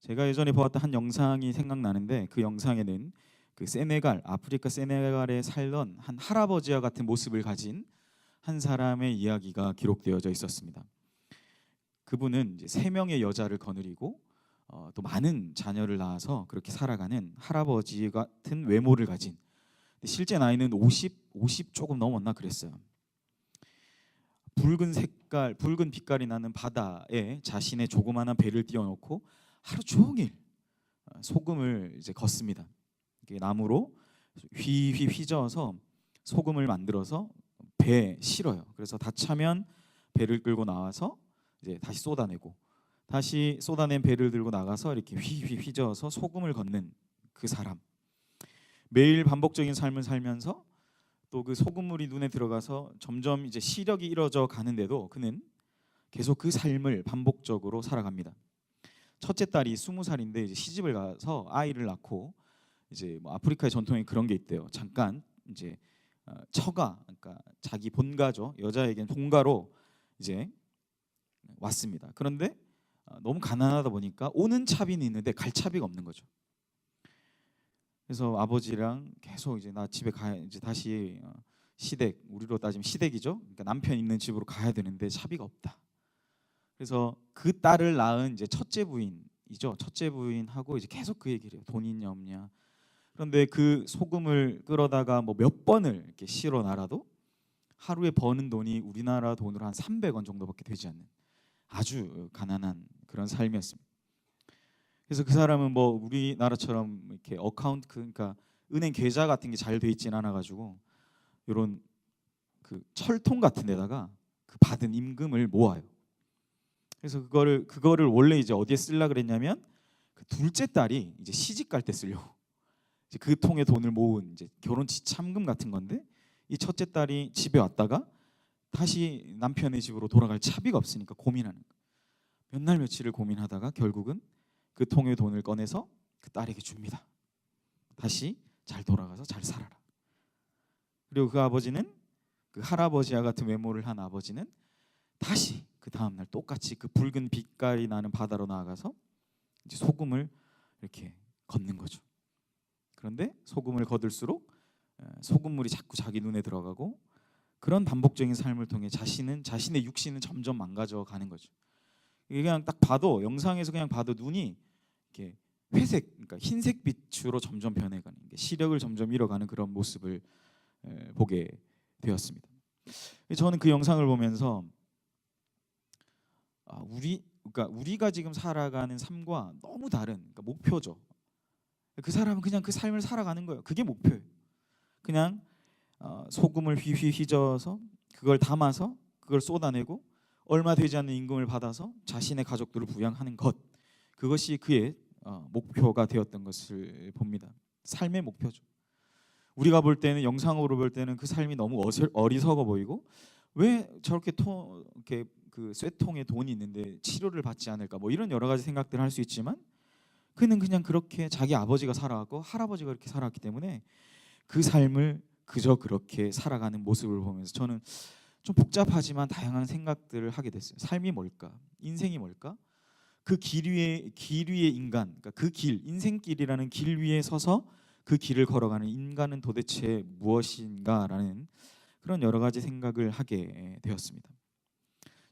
제가 예전에 보았던 한 영상이 생각나는데 그 영상에는 그 세네갈, 아프리카 세네갈에 살던 한 할아버지와 같은 모습을 가진 한 사람의 이야기가 기록되어져 있었습니다. 그분은 이제 세 명의 여자를 거느리고 또 많은 자녀를 낳아서 그렇게 살아가는 할아버지 같은 외모를 가진, 실제 나이는 50 조금 넘었나 그랬어요. 붉은 색깔, 붉은 빛깔이 나는 바다에 자신의 조그마한 배를 띄워놓고 하루 종일 소금을 이제 걷습니다. 이게 나무로 휘휘 휘저어서 소금을 만들어서 배에 실어요. 그래서 다 차면 배를 끌고 나와서 이제 다시 쏟아내고, 다시 쏟아낸 배를 들고 나가서 이렇게 휘휘 휘저어서 소금을 걷는 그 사람. 매일 반복적인 삶을 살면서 또 그 소금물이 눈에 들어가서 점점 이제 시력이 잃어져 가는데도 그는 계속 그 삶을 반복적으로 살아갑니다. 첫째 딸이 20살인데 이제 시집을 가서 아이를 낳고, 이제 뭐 아프리카의 전통에 그런 게 있대요. 잠깐 이제 처가, 그러니까 자기 본가죠. 여자에겐 본가로 이제 왔습니다. 그런데 너무 가난하다 보니까 오는 차비는 있는데 갈 차비가 없는 거죠. 그래서 아버지랑 계속 이제 나 집에 가야, 이제 다시 시댁, 우리로 따지면 시댁이죠. 그러니까 남편 있는 집으로 가야 되는데 차비가 없다. 그래서 그 딸을 낳은 이제 첫째 부인이죠. 첫째 부인하고 이제 계속 그 얘기를 해요. 돈 있냐 없냐. 그런데 그 소금을 끌어다가 뭐 몇 번을 이렇게 실어 놔라도 하루에 버는 돈이 우리나라 돈으로 한 300원 정도밖에 되지 않는 아주 가난한 그런 삶이었습니다. 그래서 그 사람은 뭐 우리나라처럼 이렇게 어카운트, 그러니까 은행 계좌 같은 게 잘 돼 있진 않아 가지고 이런 그 철통 같은 데다가 그 받은 임금을 모아요. 그래서 그거를 원래 이제 어디에 쓰려 그랬냐면 그 둘째 딸이 이제 시집 갈 때 쓰려고, 이제 그 통에 돈을 모은 이제 결혼 지참금 같은 건데, 이 첫째 딸이 집에 왔다가 다시 남편의 집으로 돌아갈 차비가 없으니까 고민하는 거예요. 몇 날 며칠을 고민하다가 결국은 그 통의 돈을 꺼내서 그 딸에게 줍니다. 다시 잘 돌아가서 잘 살아라. 그리고 그 아버지는, 그 할아버지와 같은 외모를 한 아버지는 다시 그 다음날 똑같이 그 붉은 빛깔이 나는 바다로 나아가서 이제 소금을 이렇게 걷는 거죠. 그런데 소금을 거둘수록 소금물이 자꾸 자기 눈에 들어가고, 그런 반복적인 삶을 통해 자신의 육신은 점점 망가져 가는 거죠. 이게 그냥 딱 봐도, 영상에서 그냥 봐도 눈이 이렇게 회색, 그러니까 흰색 빛으로 점점 변해가는, 시력을 점점 잃어가는 그런 모습을 보게 되었습니다. 저는 그 영상을 보면서 그러니까 우리가 지금 살아가는 삶과 너무 다른, 그러니까 목표죠. 그 사람은 그냥 그 삶을 살아가는 거예요. 그게 목표예요. 그냥 소금을 휘휘 휘저어서 그걸 담아서 그걸 쏟아내고 얼마 되지 않는 임금을 받아서 자신의 가족들을 부양하는 것, 그것이 그의 목표가 되었던 것을 봅니다. 삶의 목표죠. 우리가 볼 때는, 영상으로 볼 때는 그 삶이 너무 어리석어 보이고, 왜 저렇게 이렇게 그 쇠통에 돈이 있는데 치료를 받지 않을까, 뭐 이런 여러 가지 생각들을 할 수 있지만, 그는 그냥 그렇게 자기 아버지가 살아왔고 할아버지가 그렇게 살았기 때문에 그 삶을 그저 그렇게 살아가는 모습을 보면서 저는 좀 복잡하지만 다양한 생각들을 하게 됐어요. 삶이 뭘까? 인생이 뭘까? 그 길 위에 인간, 그러니까 그 길, 인생길이라는 길 위에 서서 그 길을 걸어가는 인간은 도대체 무엇인가라는 그런 여러 가지 생각을 하게 되었습니다.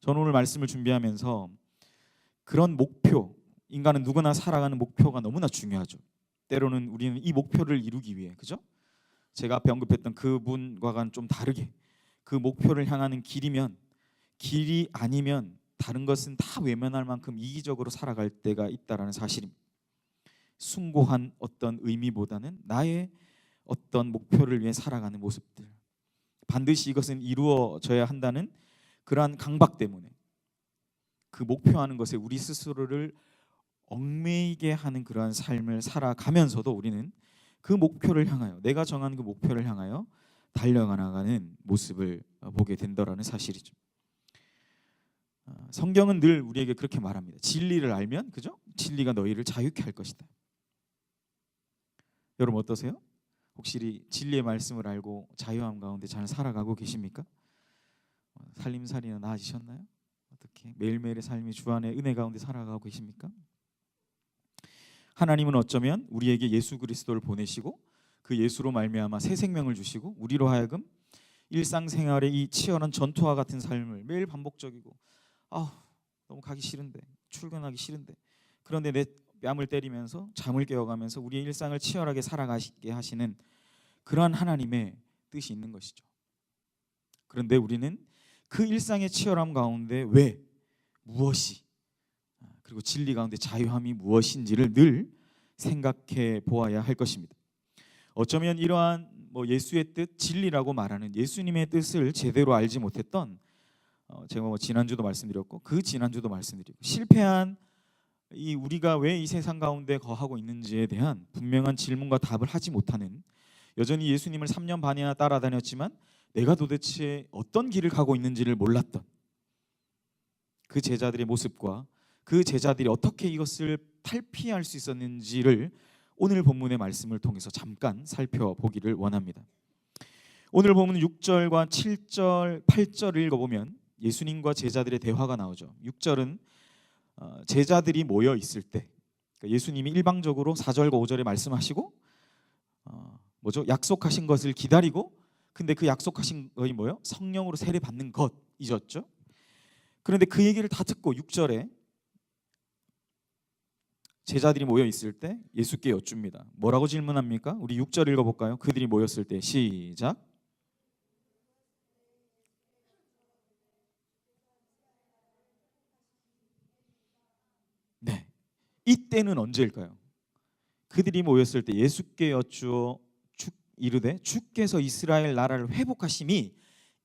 저는 오늘 말씀을 준비하면서 그런 목표, 인간은 누구나 살아가는 목표가 너무나 중요하죠. 때로는 우리는 이 목표를 이루기 위해, 그죠? 제가 앞에 언급했던 그분과는 좀 다르게 그 목표를 향하는 길이 아니면 다른 것은 다 외면할 만큼 이기적으로 살아갈 때가 있다라는 사실입니다. 숭고한 어떤 의미보다는 나의 어떤 목표를 위해 살아가는 모습들, 반드시 이것은 이루어져야 한다는 그러한 강박 때문에 그 목표하는 것에 우리 스스로를 얽매이게 하는 그러한 삶을 살아가면서도 우리는 그 목표를 향하여, 내가 정한 그 목표를 향하여 달려가는 모습을 보게 된다라는 사실이죠. 성경은 늘 우리에게 그렇게 말합니다. 진리를 알면, 그죠? 진리가 너희를 자유케 할 것이다. 여러분 어떠세요? 혹시 진리의 말씀을 알고 자유함 가운데 잘 살아가고 계십니까? 살림살이나 나아지셨나요? 어떻게 매일매일의 삶이 주 안에 은혜 가운데 살아가고 계십니까? 하나님은 어쩌면 우리에게 예수 그리스도를 보내시고 그 예수로 말미암아 새 생명을 주시고 우리로 하여금 일상생활의 이 치열한 전투와 같은 삶을 매일 반복적이고 너무 가기 싫은데, 출근하기 싫은데, 그런데 내 뺨을 때리면서 잠을 깨어가면서 우리의 일상을 치열하게 살아가게 하시는 그러한 하나님의 뜻이 있는 것이죠. 그런데 우리는 그 일상의 치열함 가운데 왜, 무엇이, 그리고 진리 가운데 자유함이 무엇인지를 늘 생각해 보아야 할 것입니다. 어쩌면 이러한 예수의 뜻, 진리라고 말하는 예수님의 뜻을 제대로 알지 못했던, 제가 지난주도 말씀드렸고 그 지난주도 말씀드리고, 실패한 이 우리가 왜 이 세상 가운데 거하고 있는지에 대한 분명한 질문과 답을 하지 못하는, 여전히 예수님을 3년 반이나 따라다녔지만 내가 도대체 어떤 길을 가고 있는지를 몰랐던 그 제자들의 모습과 그 제자들이 어떻게 이것을 탈피할 수 있었는지를 오늘 본문의 말씀을 통해서 잠깐 살펴보기를 원합니다. 오늘 본문 6절과 7절, 8절을 읽어보면 예수님과 제자들의 대화가 나오죠. 6절은 제자들이 모여 있을 때, 그러니까 예수님이 일방적으로 4절과 5절에 말씀하시고 약속하신 것을 기다리고, 근데 그 약속하신 것이 뭐예요? 성령으로 세례 받는 것이었죠. 그런데 그 얘기를 다 듣고 6절에 제자들이 모여 있을 때 예수께 여쭙니다. 뭐라고 질문합니까? 우리 6절 읽어볼까요? 그들이 모였을 때, 시작. 네, 이때는 언제일까요? 그들이 모였을 때 예수께 여쭈어 이르되 주께서 이스라엘 나라를 회복하심이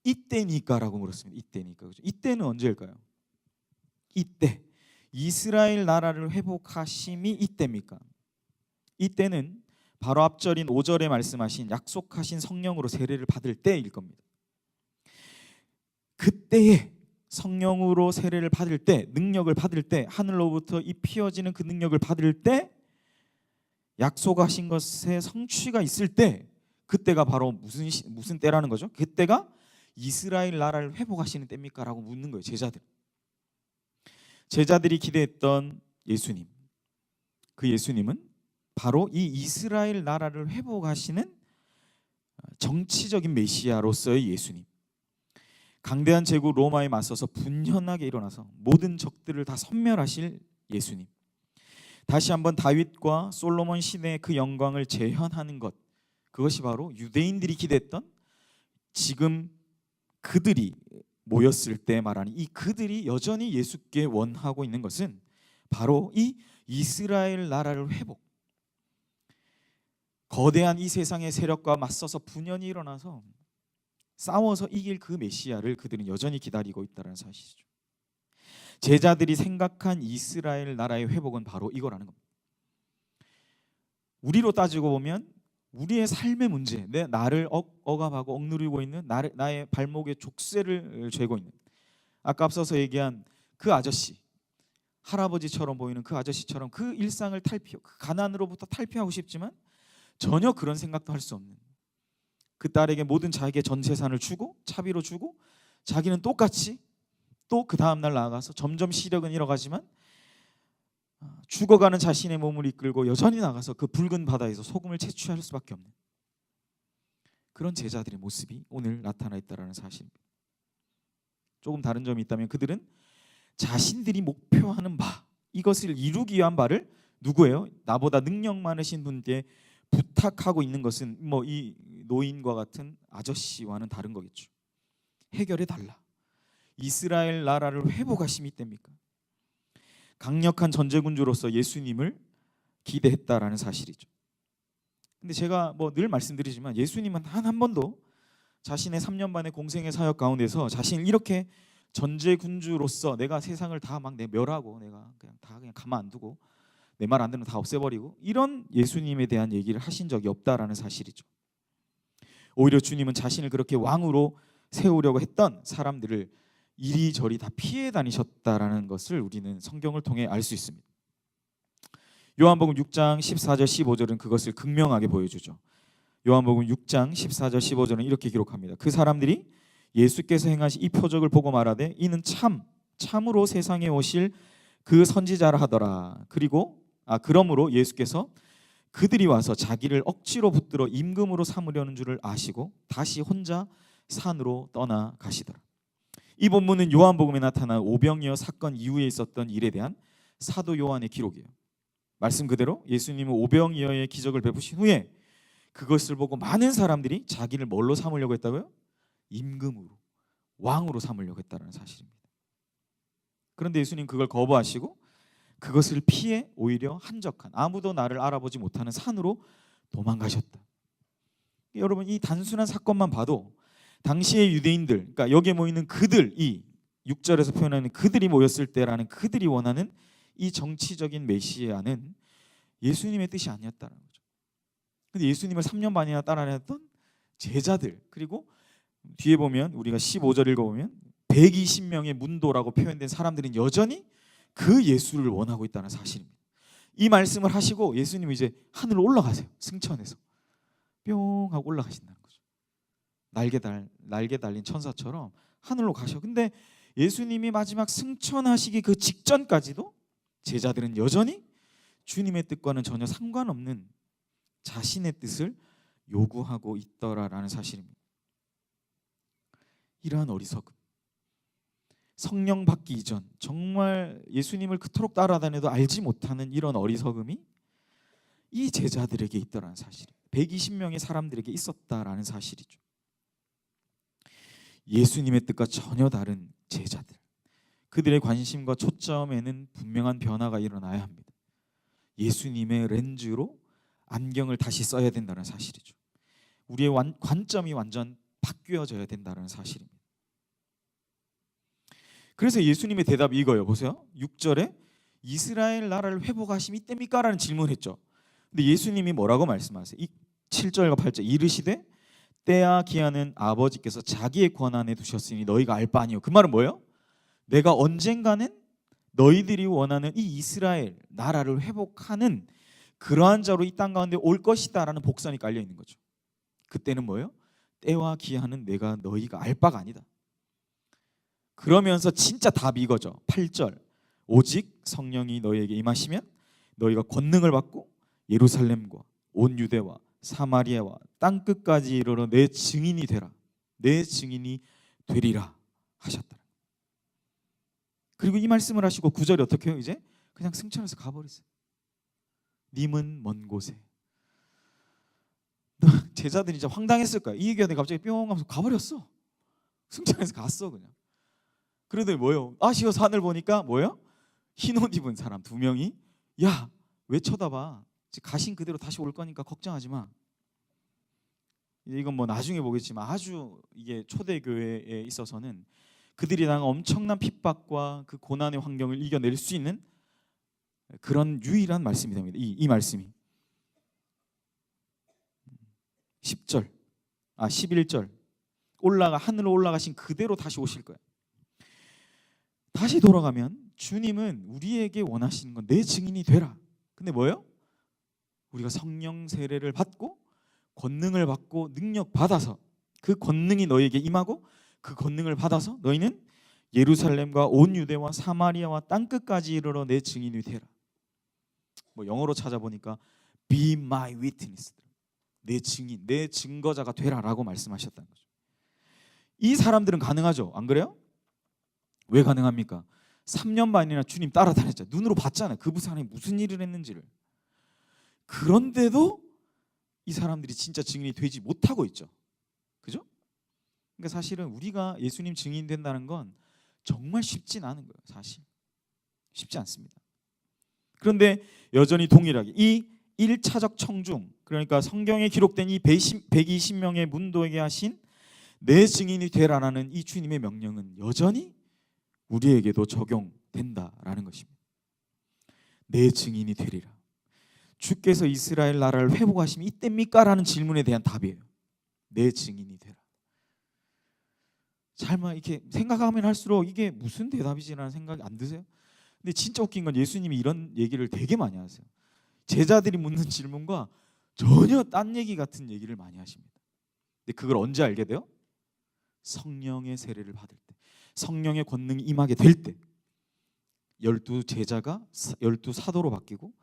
이때니까라고 물었습니다. 이때니까, 그죠? 이때는 언제일까요? 이때 이스라엘 나라를 회복하심이 이때입니까? 이때는 바로 앞절인 5절에 말씀하신 약속하신 성령으로 세례를 받을 때일 겁니다. 그때에 성령으로 세례를 받을 때, 능력을 받을 때, 하늘로부터 이 피어지는 그 능력을 받을 때, 약속하신 것의 성취가 있을 때, 그때가 바로 무슨 때라는 거죠? 그때가 이스라엘 나라를 회복하시는 때입니까? 라고 묻는 거예요. 제자들이 기대했던 예수님, 그 예수님은 바로 이 이스라엘 나라를 회복하시는 정치적인 메시아로서의 예수님, 강대한 제국 로마에 맞서서 분연하게 일어나서 모든 적들을 다 섬멸하실 예수님, 다시 한번 다윗과 솔로몬 시대의 그 영광을 재현하는 것, 그것이 바로 유대인들이 기대했던, 지금 그들이 모였을 때 말하는 이 그들이 여전히 예수께 원하고 있는 것은 바로 이 이스라엘 나라를 회복, 거대한 이 세상의 세력과 맞서서 분연히 일어나서 싸워서 이길 그 메시아를 그들은 여전히 기다리고 있다는 사실이죠. 제자들이 생각한 이스라엘 나라의 회복은 바로 이거라는 겁니다. 우리로 따지고 보면 우리의 삶의 문제, 나를 억압하고 억누르고 있는 나의 발목에 족쇄를 죄고 있는, 아까 앞서서 얘기한 그 아저씨, 할아버지처럼 보이는 그 아저씨처럼 그 일상을 그 가난으로부터 탈피하고 싶지만 전혀 그런 생각도 할 수 없는 그 딸에게 모든 자기의 전 재산을 주고 차비로 주고, 자기는 똑같이 또 그 다음날 나아가서 점점 시력은 잃어가지만 죽어가는 자신의 몸을 이끌고 여전히 나가서 그 붉은 바다에서 소금을 채취할 수밖에 없는 그런 제자들의 모습이 오늘 나타나 있다는 사실입니다. 조금 다른 점이 있다면 그들은 자신들이 목표하는 바, 이것을 이루기 위한 바를 누구예요? 나보다 능력 많으신 분께 부탁하고 있는 것은 이 노인과 같은 아저씨와는 다른 거겠죠. 해결해 달라. 이스라엘 나라를 회복하심이 때입니까? 강력한 전제군주로서 예수님을 기대했다라는 사실이죠. 근데 제가 늘 말씀드리지만 예수님은 한 번도 자신의 3년 반의 공생의 사역 가운데서 자신을 이렇게 전제군주로서 내가 세상을 다 막 멸하고 내가 그냥 가만 안 두고 내 말 안 듣는 다 없애버리고 이런 예수님에 대한 얘기를 하신 적이 없다라는 사실이죠. 오히려 주님은 자신을 그렇게 왕으로 세우려고 했던 사람들을 이리저리 다 피해 다니셨다라는 것을 우리는 성경을 통해 알 수 있습니다. 요한복음 6장 14절 15절은 그것을 극명하게 보여주죠. 요한복음 6장 14절 15절은 이렇게 기록합니다. 그 사람들이 예수께서 행하신 이 표적을 보고 말하되 이는 참으로 세상에 오실 그 선지자라 하더라. 그리고 그러므로 예수께서 그들이 와서 자기를 억지로 붙들어 임금으로 삼으려는 줄을 아시고 다시 혼자 산으로 떠나 가시더라. 이 본문은 요한복음에 나타난 오병이어 사건 이후에 있었던 일에 대한 사도 요한의 기록이에요. 말씀 그대로 예수님은 오병이어의 기적을 베푸신 후에 그것을 보고 많은 사람들이 자기를 뭘로 삼으려고 했다고요? 임금으로, 왕으로 삼으려고 했다는 사실입니다. 그런데 예수님 그걸 거부하시고 그것을 피해 오히려 한적한, 아무도 나를 알아보지 못하는 산으로 도망가셨다. 여러분, 이 단순한 사건만 봐도 당시의 유대인들, 그러니까 여기에 모이는 그들, 이 6절에서 표현하는 그들이 모였을 때라는 그들이 원하는 이 정치적인 메시아는 예수님의 뜻이 아니었다는 거죠. 근데 예수님을 3년 반이나 따라다녔던 제자들, 그리고 뒤에 보면 우리가 15절 읽어보면 120명의 문도라고 표현된 사람들은 여전히 그 예수를 원하고 있다는 사실입니다. 이 말씀을 하시고 예수님이 이제 하늘로 올라가세요. 승천해서 뿅 하고 올라가신다는 거죠. 날개 달린 천사처럼 하늘로 가셔. 근데 예수님이 마지막 승천하시기 그 직전까지도 제자들은 여전히 주님의 뜻과는 전혀 상관없는 자신의 뜻을 요구하고 있더라라는 사실입니다. 이러한 어리석음, 성령 받기 이전 정말 예수님을 그토록 따라다녀도 알지 못하는 이런 어리석음이 이 제자들에게 있더라는 사실, 120명의 사람들에게 있었다라는 사실이죠. 예수님의 뜻과 전혀 다른 제자들, 그들의 관심과 초점에는 분명한 변화가 일어나야 합니다. 예수님의 렌즈로 안경을 다시 써야 된다는 사실이죠. 우리의 관점이 완전 바뀌어져야 된다는 사실입니다. 그래서 예수님의 대답이 이거예요. 보세요. 6절에 이스라엘 나라를 회복하심이 이때입니까? 라는 질문했죠. 근데 예수님이 뭐라고 말씀하세요? 7절과 8절 이르시되 때와 기한은 아버지께서 자기의 권한에 두셨으니 너희가 알 바 아니요. 그 말은 뭐예요? 내가 언젠가는 너희들이 원하는 이 이스라엘 나라를 회복하는 그러한 자로 이 땅 가운데 올 것이다 라는 복선이 깔려 있는 거죠. 그때는 뭐예요? 때와 기한은 내가 너희가 알 바가 아니다. 그러면서 진짜 답이 이거죠. 8절 오직 성령이 너희에게 임하시면 너희가 권능을 받고 예루살렘과 온 유대와 사마리아와 땅끝까지 이르러 내 증인이 되라. 내 증인이 되리라 하셨다. 그리고 이 말씀을 하시고 9절에 어떻게 해요? 이제 그냥 승천해서 가버리세요. 님은 먼 곳에. 제자들이 이제 황당했을 거야. 이 얘기가 갑자기 뿅 하면서 가버렸어. 승천해서 갔어 그냥. 그런데 뭐예요? 아시어서 하늘 보니까 뭐예요? 흰 옷 입은 사람 2명이 야, 왜 쳐다봐? 가신 그대로 다시 올 거니까 걱정하지 마. 이건 뭐 나중에 보겠지만 아주 이게 초대교회에 있어서는 그들이 당한 엄청난 핍박과 그 고난의 환경을 이겨낼 수 있는 그런 유일한 말씀이 됩니다. 이 말씀이 11절 하늘로 올라가신 그대로 다시 오실 거예요. 다시 돌아가면 주님은 우리에게 원하시는 건 내 증인이 되라. 근데 뭐예요? 우리가 성령 세례를 받고 권능을 받고 능력 받아서 그 권능이 너에게 임하고 그 권능을 받아서 너희는 예루살렘과 온 유대와 사마리아와 땅끝까지 이르러 내 증인이 되라. 뭐 영어로 찾아보니까 be my witness, 내 증인, 내 증거자가 되라라고 말씀하셨다는 거죠. 이 사람들은 가능하죠, 안 그래요? 왜 가능합니까? 3년 반이나 주님 따라다녔잖아요. 눈으로 봤잖아요. 그 사람이 무슨 일을 했는지를. 그런데도 이 사람들이 진짜 증인이 되지 못하고 있죠. 그죠? 그러니까 사실은 우리가 예수님 증인 된다는 건 정말 쉽진 않은 거예요. 사실 쉽지 않습니다. 그런데 여전히 동일하게 이 1차적 청중, 그러니까 성경에 기록된 이 120명의 문도에게 하신 내 증인이 되라라는 이 주님의 명령은 여전히 우리에게도 적용된다라는 것입니다. 내 증인이 되리라. 주께서 이스라엘 나라를 회복하시면 이때입니까? 라는 질문에 대한 답이에요. 내 증인이 되라. 잘만 이렇게 생각하면 할수록 이게 무슨 대답이지라는 생각이 안 드세요? 근데 진짜 웃긴 건 예수님이 이런 얘기를 되게 많이 하세요. 제자들이 묻는 질문과 전혀 딴 얘기 같은 얘기를 많이 하십니다. 근데 그걸 언제 알게 돼요? 성령의 세례를 받을 때, 성령의 권능이 임하게 될 때, 12 제자가 12 사도로 바뀌고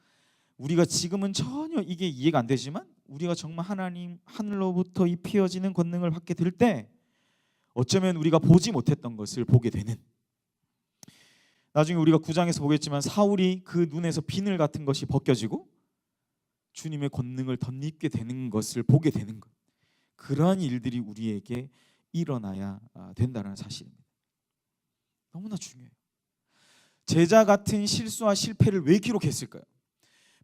우리가 지금은 전혀 이게 이해가 안 되지만 우리가 정말 하나님 하늘로부터 이 피어지는 권능을 받게 될 때 어쩌면 우리가 보지 못했던 것을 보게 되는, 나중에 우리가 9장에서 보겠지만 사울이 그 눈에서 비늘 같은 것이 벗겨지고 주님의 권능을 덧입게 되는 것을 보게 되는 것, 그러한 일들이 우리에게 일어나야 된다는 사실입니다. 너무나 중요해요. 제자 같은 실수와 실패를 왜 기록했을까요?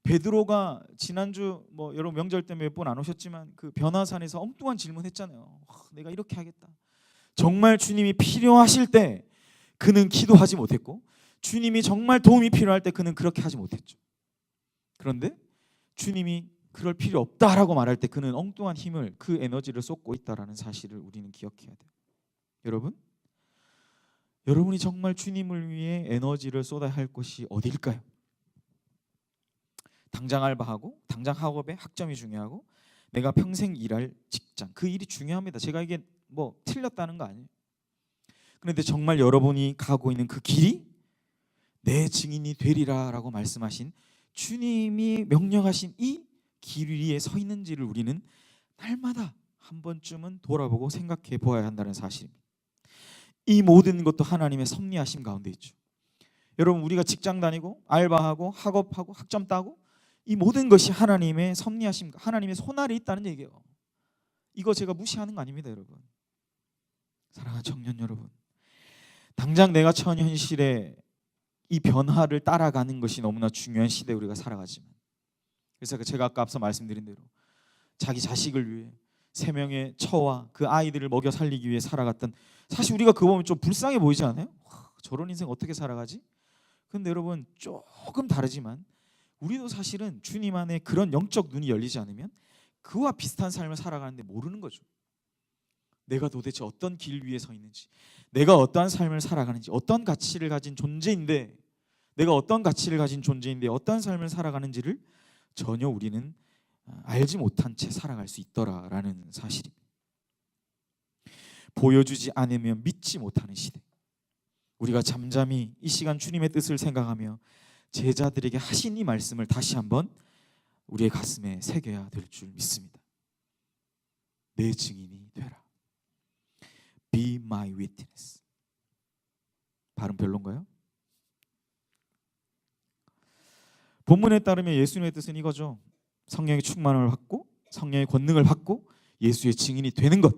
베드로가 지난주 여러분 명절 때 몇 번 안 오셨지만 그 변화산에서 엉뚱한 질문했잖아요. 내가 이렇게 하겠다. 정말 주님이 필요하실 때 그는 기도하지 못했고 주님이 정말 도움이 필요할 때 그는 그렇게 하지 못했죠. 그런데 주님이 그럴 필요 없다라고 말할 때 그는 엉뚱한 힘을, 그 에너지를 쏟고 있다라는 사실을 우리는 기억해야 돼요. 여러분이 정말 주님을 위해 에너지를 쏟아야 할 곳이 어디일까요? 당장 알바하고 당장 학업에 학점이 중요하고 내가 평생 일할 직장, 그 일이 중요합니다. 제가 이게 틀렸다는 거 아니에요. 그런데 정말 여러분이 가고 있는 그 길이 내 증인이 되리라라고 말씀하신 주님이 명령하신 이 길 위에 서 있는지를 우리는 날마다 한 번쯤은 돌아보고 생각해 보아야 한다는 사실입니다. 이 모든 것도 하나님의 섭리하심 가운데 있죠. 여러분, 우리가 직장 다니고 알바하고 학업하고 학점 따고 이 모든 것이 하나님의 섭리하심, 하나님의 손아래 있다는 얘기예요. 이거 제가 무시하는 거 아닙니다, 여러분. 사랑하는 청년 여러분, 당장 내가 처한 현실에 이 변화를 따라가는 것이 너무나 중요한 시대에 우리가 살아가지만, 그래서 제가 아까 앞서 말씀드린 대로 자기 자식을 위해 3명의 처와 그 아이들을 먹여 살리기 위해 살아갔던, 사실 우리가 그거 보면 좀 불쌍해 보이지 않아요? 저런 인생 어떻게 살아가지? 근데 여러분, 조금 다르지만 우리도 사실은 주님 안에 그런 영적 눈이 열리지 않으면 그와 비슷한 삶을 살아가는데 모르는 거죠. 내가 도대체 어떤 길 위에 서 있는지, 내가 어떠한 삶을 살아가는지, 어떤 가치를 가진 존재인데, 내가 어떤 가치를 가진 존재인데 어떤 삶을 살아가는지를 전혀 우리는 알지 못한 채 살아갈 수 있더라라는 사실입니다. 보여주지 않으면 믿지 못하는 시대, 우리가 잠잠히 이 시간 주님의 뜻을 생각하며 제자들에게 하신 이 말씀을 다시 한번 우리의 가슴에 새겨야 될 줄 믿습니다. 내 증인이 되라. Be my witness. 발음 별론가요? 본문에 따르면 예수님의 뜻은 이거죠. 성령의 충만을 받고 성령의 권능을 받고 예수의 증인이 되는 것,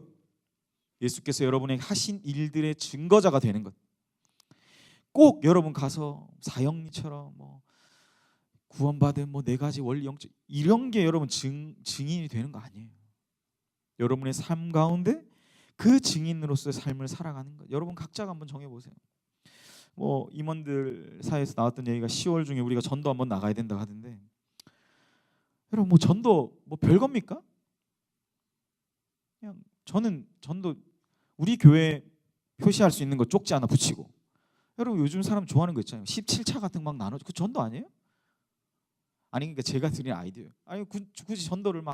예수께서 여러분에게 하신 일들의 증거자가 되는 것. 꼭 여러분 가서 사형리처럼 구원받은 4가지 원리 영적 이런 게 여러분 증인이 되는 거 아니에요. 여러분의 삶 가운데 그 증인으로서의 삶을 살아가는 것, 여러분 각자가 한번 정해보세요. 임원들 사이에서 나왔던 얘기가 10월 중에 우리가 전도 한번 나가야 된다 하던데, 여러분 전도 별겁니까? 그냥 저는 전도 우리 교회 표시할 수 있는 거 쪽지 하나 붙이고, 여러분 요즘 사람 좋아하는 거 있잖아요. 17차 같은 거 막 나눠줘. 그 전도 아니에요? 아니, 그러니까 제가 드린 아이디어예요. 아니 굳이 전도를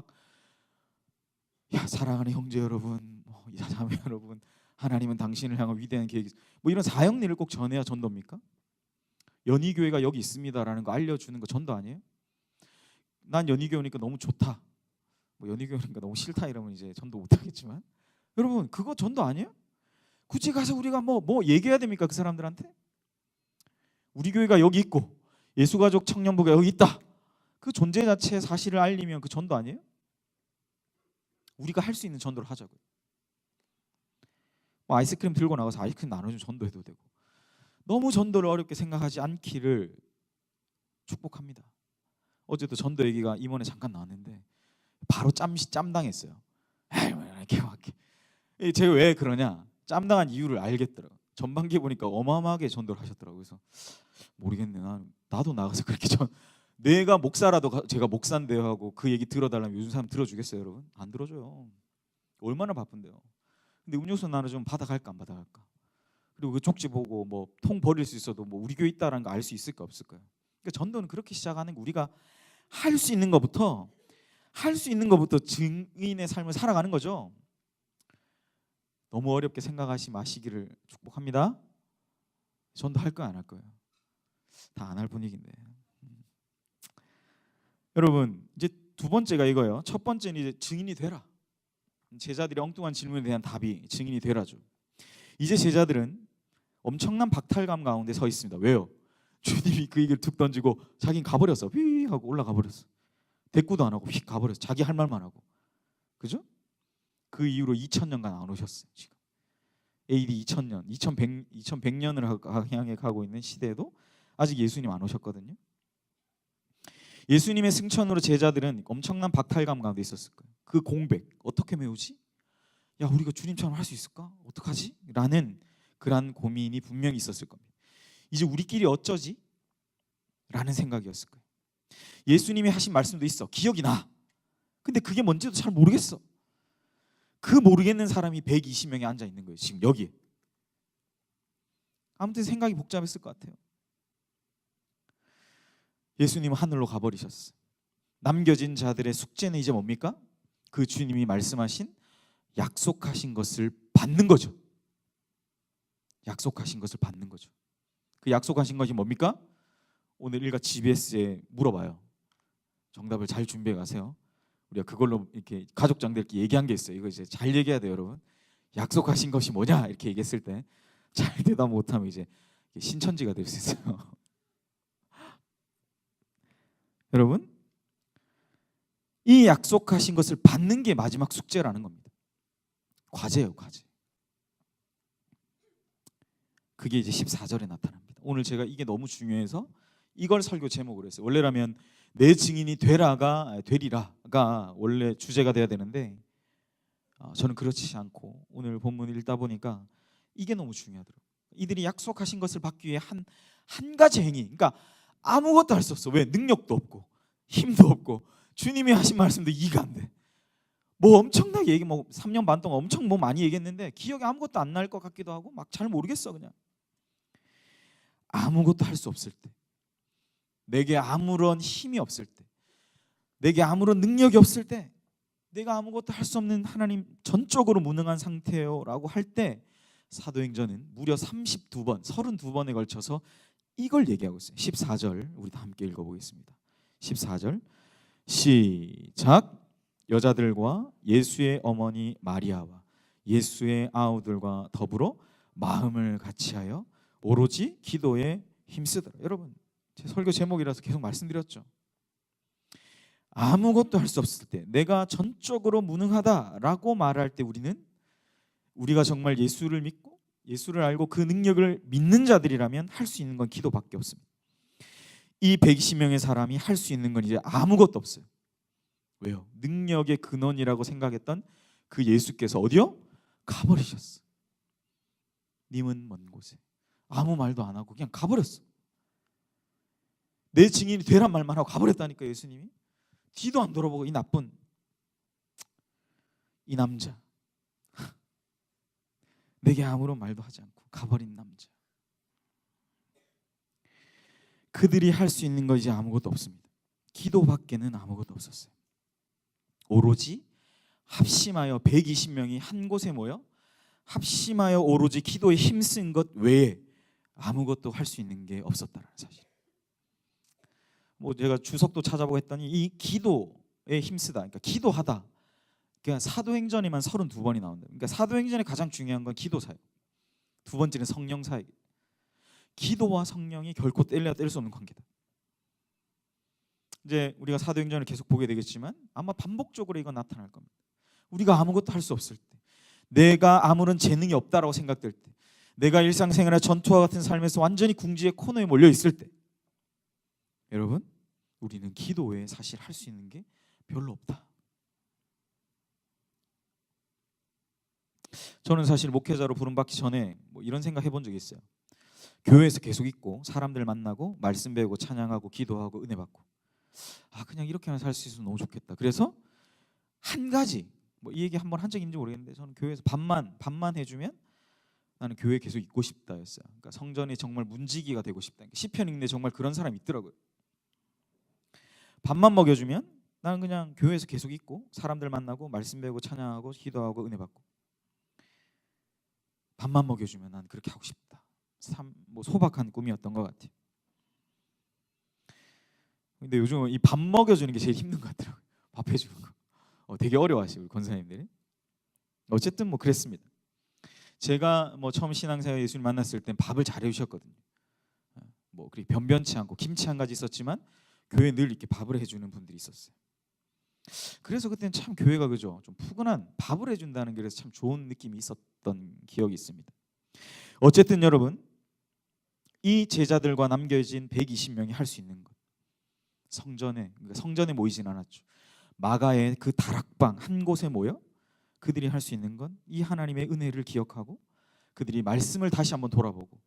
사랑하는 형제 여러분, 자매 여러분, 하나님은 당신을 향한 위대한 계획이 이런 사형리를 꼭 전해야 전도입니까? 연희교회가 여기 있습니다라는 거 알려주는 거 전도 아니에요? 난 연희교회니까 너무 좋다, 연희교회니까 너무 싫다 이러면 이제 전도 못하겠지만, 여러분 그거 전도 아니에요? 굳이 가서 우리가 뭐 얘기해야 됩니까? 그 사람들한테 우리 교회가 여기 있고 예수가족 청년부가 여기 있다, 그 존재 자체의 사실을 알리면 그 전도 아니에요? 우리가 할 수 있는 전도를 하자고요. 아이스크림 들고 나가서 아이스크림 나눠주면 전도해도 되고, 너무 전도를 어렵게 생각하지 않기를 축복합니다. 어제도 전도 얘기가 임원에 잠깐 나왔는데 바로 짬당했어요. 이렇게 막. 제가 왜 그러냐, 짬당한 이유를 알겠더라고요. 전반기에 보니까 어마어마하게 전도를 하셨더라고요. 그래서 모르겠네, 나도 나가서 그렇게 내가 목사라도 제가 목사인데요 하고 그 얘기 들어달라면 요즘 사람 들어주겠어요, 여러분? 안 들어줘요. 얼마나 바쁜데요. 근데 음료수 나눠주면 받아갈까 안 받아갈까? 그리고 그 쪽지 보고 통 버릴 수 있어도 우리 교회 있다라는 거 알 수 있을까 없을까요? 그러니까 전도는 그렇게 시작하는 거, 우리가 할 수 있는 것부터 증인의 삶을 살아가는 거죠. 너무 어렵게 생각하지 마시기를 축복합니다. 전도 할 거야 안 할 거예요? 다 안 할 분위기인데. 여러분 이제 두 번째가 이거예요. 첫 번째는 이제 증인이 되라. 제자들이 엉뚱한 질문에 대한 답이 증인이 되라죠. 이제 제자들은 엄청난 박탈감 가운데 서 있습니다. 왜요? 주님이 그 얘기를 툭 던지고 자기는 가버렸어. 휘 하고 올라가 버렸어. 대꾸도 안 하고 휙 가버렸어. 자기 할 말만 하고. 그죠? 그 이후로 2000년간 안 오셨어요. 지금 AD 2000년, 2100년을 향해 가고 있는 시대에도 아직 예수님 안 오셨거든요. 예수님의 승천으로 제자들은 엄청난 박탈감 가운데 있었을 거예요. 그 공백 어떻게 메우지? 야, 우리가 주님처럼 할 수 있을까? 어떡하지? 라는 그런 고민이 분명히 있었을 겁니다. 이제 우리끼리 어쩌지? 라는 생각이었을 거예요. 예수님이 하신 말씀도 있어. 기억이 나. 근데 그게 뭔지도 잘 모르겠어. 그 모르겠는 사람이 120명이 앉아 있는 거예요. 지금 여기에. 아무튼 생각이 복잡했을 것 같아요. 예수님은 하늘로 가버리셨어요. 남겨진 자들의 숙제는 이제 뭡니까? 그 주님이 말씀하신 약속하신 것을 받는 거죠. 약속하신 것을 받는 거죠. 그 약속하신 것이 뭡니까? 오늘 일가 GBS에 물어봐요. 정답을 잘 준비해 가세요. 우리가 그걸로 이렇게 가족장들끼리 얘기한 게 있어요. 이거 이제 잘 얘기해야 돼요, 여러분. 약속하신 것이 뭐냐 이렇게 얘기했을 때 잘 대답 못하면 이제 신천지가 될 수 있어요. 여러분, 이 약속하신 것을 받는 게 마지막 숙제라는 겁니다. 과제예요, 과제. 그게 이제 14절에 나타납니다. 오늘 제가 이게 너무 중요해서 이걸 설교 제목으로 했어요. 원래라면 내 증인이 되리라가 원래 주제가 돼야 되는데 저는 그렇지 않고 오늘 본문을 읽다 보니까 이게 너무 중요하더라고요. 이들이 약속하신 것을 받기 위해 한 가지 행위, 그러니까 아무것도 할 수 없어. 왜? 능력도 없고 힘도 없고 주님이 하신 말씀도 이해가 안 돼. 뭐 엄청나게 얘기, 뭐 3년 반 동안 엄청 뭐 많이 얘기했는데 기억이 아무것도 안 날 것 같기도 하고 막 잘 모르겠어. 그냥 아무것도 할 수 없을 때, 내게 아무런 힘이 없을 때, 내게 아무런 능력이 없을 때, 내가 아무것도 할 수 없는 하나님 전적으로 무능한 상태요라고 할 때 사도행전은 무려 32번에 걸쳐서 이걸 얘기하고 있어요. 14절 우리 다 함께 읽어보겠습니다. 14절 시작. 여자들과 예수의 어머니 마리아와 예수의 아우들과 더불어 마음을 같이하여 오로지 기도에 힘쓰더라. 여러분, 제 설교 제목이라서 계속 말씀드렸죠. 아무것도 할 수 없을 때, 내가 전적으로 무능하다라고 말할 때 우리가 정말 예수를 믿고 예수를 알고 그 능력을 믿는 자들이라면 할 수 있는 건 기도밖에 없습니다. 이 120명의 사람이 할 수 있는 건 이제 아무것도 없어요. 왜요? 능력의 근원이라고 생각했던 그 예수께서 어디요? 가버리셨어. 님은 먼 곳에. 아무 말도 안 하고 그냥 가버렸어. 내 증인이 되란 말만 하고 가버렸다니까. 예수님이 뒤도 안 돌아보고 이 나쁜 이 남자, 내게 아무런 말도 하지 않고 가버린 남자. 그들이 할 수 있는 거 이제 아무것도 없습니다. 기도밖에는 아무것도 없었어요. 오로지 합심하여 120명이 한 곳에 모여 합심하여 오로지 기도에 힘쓴 것 외에 아무것도 할 수 있는 게 없었다는 사실. 뭐 제가 주석도 찾아보고 했더니 이 기도에 힘쓰다, 그러니까 기도하다, 그러니까 사도행전에만 32번이 나온다. 그러니까 사도행전에 가장 중요한 건 기도 사역, 두 번째는 성령 사역. 기도와 성령이 결코 뗄 수 없는 관계다. 이제 우리가 사도행전을 계속 보게 되겠지만 아마 반복적으로 이건 나타날 겁니다. 우리가 아무것도 할 수 없을 때, 내가 아무런 재능이 없다라고 생각될 때, 내가 일상생활의 전투와 같은 삶에서 완전히 궁지의 코너에 몰려 있을 때, 여러분, 우리는 기도 외에 사실 할 수 있는 게 별로 없다. 저는 사실 목회자로 부름받기 전에 뭐 이런 생각 해본 적이 있어요. 교회에서 계속 있고 사람들 만나고 말씀 배우고 찬양하고 기도하고 은혜 받고, 그냥 이렇게만 살 수 있으면 너무 좋겠다. 그래서 한 가지, 뭐 이 얘기 한번 한 적 있는지 모르겠는데 저는 교회에서 밥만 해주면 나는 교회에 계속 있고 싶다였어요. 그러니까 성전에 정말 문지기가 되고 싶다. 시편 읽는데 정말 그런 사람이 있더라고요. 밥만 먹여주면 나는 그냥 교회에서 계속 있고 사람들 만나고 말씀 배우고 찬양하고 기도하고 은혜 받고, 밥만 먹여주면 난 그렇게 하고 싶다. 뭐 소박한 꿈이었던 것 같아요. 근데 요즘 이 밥 먹여주는 게 제일 힘든 것 같더라고요. 밥 해주는 거. 되게 어려워하시고 권사님들이. 어쨌든 뭐 그랬습니다. 제가 뭐 처음 신앙생활 예수님 만났을 땐 밥을 잘 해주셨거든요. 뭐 그리 변변치 않고 김치 한 가지 있었지만 교회 늘 이렇게 밥을 해주는 분들이 있었어요. 그래서 그때는 참 교회가 그죠, 좀 푸근한 밥을 해준다는 게 그래서 참 좋은 느낌이 있었던 기억이 있습니다. 어쨌든 여러분, 이 제자들과 남겨진 120명이 할 수 있는 것, 성전에 모이진 않았죠. 마가의 그 다락방 한 곳에 모여 그들이 할 수 있는 건 이 하나님의 은혜를 기억하고 그들이 말씀을 다시 한번 돌아보고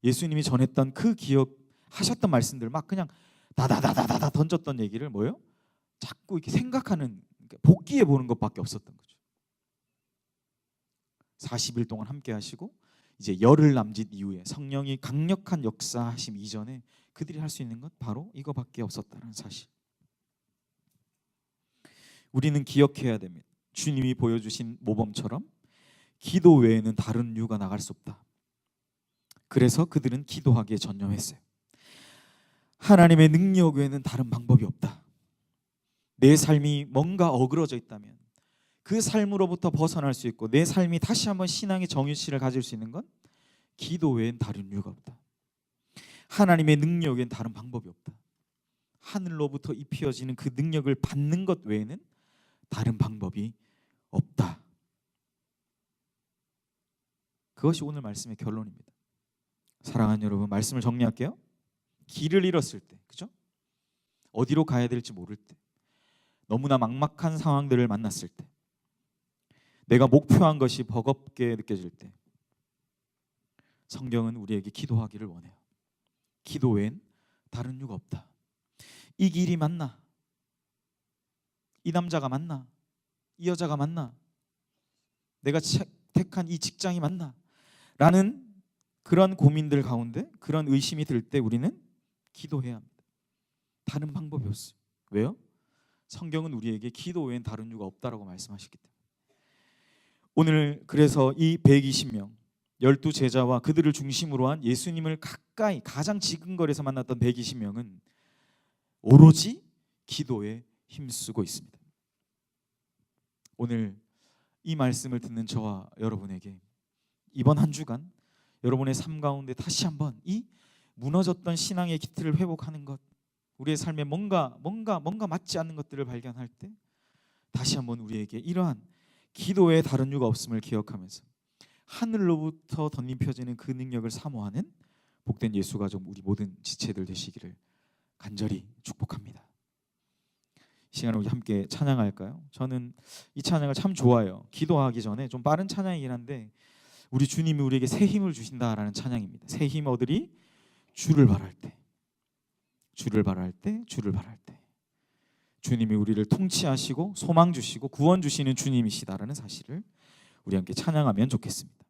예수님이 전했던 그 기억하셨던 말씀들 막 그냥 다다다다다 던졌던 얘기를 뭐요? 자꾸 이렇게 생각하는, 복기해 보는 것밖에 없었던 거죠. 40일 동안 함께 하시고 이제 열흘 남짓 이후에 성령이 강력한 역사하심 이전에 그들이 할 수 있는 것 바로 이거밖에 없었다는 사실. 우리는 기억해야 됩니다. 주님이 보여주신 모범처럼 기도 외에는 다른 이유가 나갈 수 없다. 그래서 그들은 기도하기에 전념했어요. 하나님의 능력 외에는 다른 방법이 없다. 내 삶이 뭔가 어그러져 있다면 그 삶으로부터 벗어날 수 있고 내 삶이 다시 한번 신앙의 정유치를 가질 수 있는 건 기도 외엔 다른 이유가 없다. 하나님의 능력 외엔 다른 방법이 없다. 하늘로부터 입혀지는 그 능력을 받는 것 외에는 다른 방법이 없다. 그것이 오늘 말씀의 결론입니다. 사랑하는 여러분, 말씀을 정리할게요. 길을 잃었을 때, 그죠? 어디로 가야 될지 모를 때, 너무나 막막한 상황들을 만났을 때, 내가 목표한 것이 버겁게 느껴질 때, 성경은 우리에게 기도하기를 원해요. 기도 외엔 다른 이유가 없다. 이 길이 맞나? 이 남자가 맞나? 이 여자가 맞나? 내가 택한 이 직장이 맞나? 라는 그런 고민들 가운데, 그런 의심이 들 때 우리는 기도해야 합니다. 다른 방법이 없어요. 왜요? 성경은 우리에게 기도 외엔 다른 이유가 없다라고 말씀하셨기 때문에. 오늘 그래서 이 120명 12제자와 그들을 중심으로 한 예수님을 가까이 가장 지근거리에서 만났던 120명은 오로지 기도에 힘쓰고 있습니다. 오늘 이 말씀을 듣는 저와 여러분에게 이번 한 주간 여러분의 삶 가운데 다시 한번 이 무너졌던 신앙의 기틀을 회복하는 것, 우리의 삶에 뭔가 맞지 않는 것들을 발견할 때 다시 한번 우리에게 이러한 기도에 다른 이유가 없음을 기억하면서 하늘로부터 덧입혀지는 그 능력을 사모하는 복된 예수가족 우리 모든 지체들 되시기를 간절히 축복합니다. 이 시간에 우리 함께 찬양할까요? 저는 이 찬양을 참 좋아해요. 기도하기 전에 좀 빠른 찬양이긴 한데 우리 주님이 우리에게 새 힘을 주신다라는 찬양입니다. 새 힘 얻으리 주를 바랄 때, 주를 바랄 때, 주를 바랄 때. 주님이 우리를 통치하시고 소망 주시고 구원 주시는 주님이시다라는 사실을 우리 함께 찬양하면 좋겠습니다.